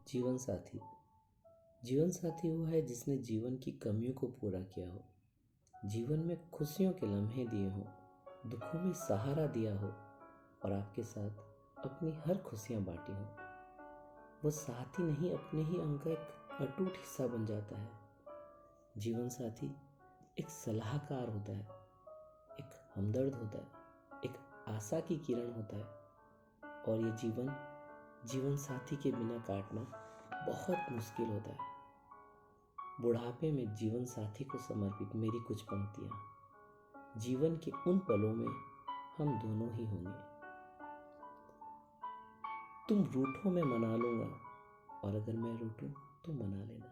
जीवन साथी। जीवन साथी वो है जिसने जीवन की कमियों को पूरा किया हो, जीवन में खुशियों के लम्हे दिए हो, दुखों में सहारा दिया हो और आपके साथ अपनी हर खुशियां बांटी हो। वो साथी नहीं, अपने ही अंग का एक अटूट हिस्सा बन जाता है। जीवन साथी एक सलाहकार होता है, एक हमदर्द होता है, एक आशा की किरण होता है और ये जीवन साथी के बिना काटना बहुत मुश्किल होता है। बुढ़ापे में जीवन साथी को समर्पित मेरी कुछ पंक्तियां। जीवन के उन पलों में हम दोनों ही होंगे। तुम रूठो मैं मना लूंगा और अगर मैं रूठूं तो मना लेना।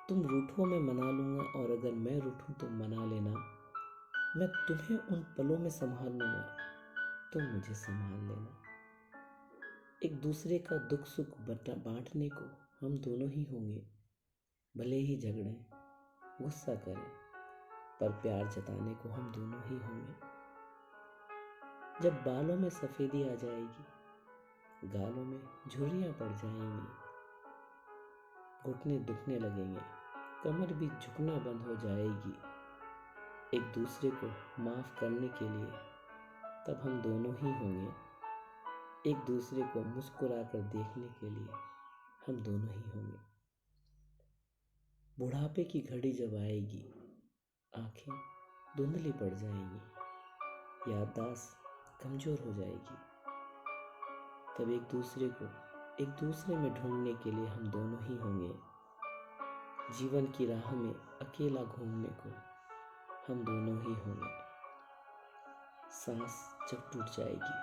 तुम रूठो मैं मना लूंगा और अगर मैं रूठूं तो मना लेना। मैं तुम्हें उन पलों में संभाल लूंगा, तुम मुझे संभाल लेना। एक दूसरे का दुख सुख बांटने को हम दोनों ही होंगे। भले ही झगड़ें, गुस्सा करें, पर प्यार जताने को हम दोनों ही होंगे। जब बालों में सफेदी आ जाएगी, गालों में झुर्रियां पड़ जाएंगी, घुटने दुखने लगेंगे, कमर भी झुकना बंद हो जाएगी। एक दूसरे को माफ करने के लिए तब हम दोनों ही होंगे। एक दूसरे को मुस्कुराकर देखने के लिए हम दोनों ही होंगे। बुढ़ापे की घड़ी जब आएगी, आंखें धुंधली पड़ जाएंगी, याददाश्त कमजोर हो जाएगी, तब एक दूसरे में ढूंढने के लिए हम दोनों ही होंगे। जीवन की राह में अकेला घूमने को हम दोनों ही होंगे। सांस जब टूट जाएगी,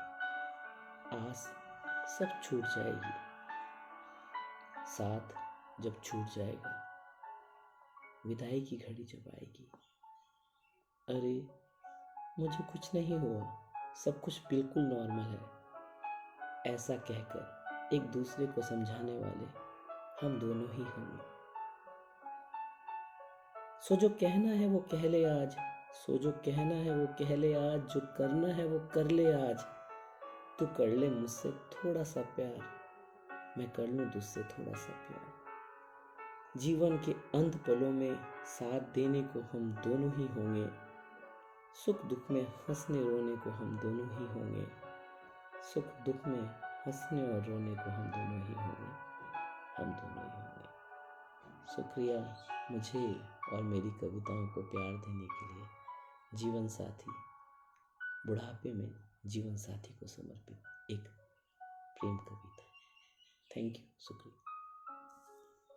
आस सब छूट जाएगी, साथ जब छूट जाएगा, विदाई की घड़ी जब आएगी, अरे मुझे कुछ नहीं हुआ, सब कुछ बिल्कुल नॉर्मल है, ऐसा कहकर एक दूसरे को समझाने वाले हम दोनों ही होंगे। सो जो कहना है वो कह ले आज, सो जो कहना है वो कह ले आज, जो करना है वो कर ले आज। तू कर ले मुझसे थोड़ा सा प्यार, मैं कर लूं तुझसे थोड़ा सा प्यार। जीवन के अंत पलों में साथ देने को हम दोनों ही होंगे। सुख दुख में हंसने रोने को हम दोनों ही होंगे। सुख दुख में हंसने और रोने को हम दोनों ही होंगे। हम दोनों ही होंगे। शुक्रिया मुझे और मेरी कविताओं को प्यार देने के लिए। जीवन साथी, बुढ़ापे में जीवन साथी को समर्पित एक प्रेम कविता। थैंक यू, शुक्रिया।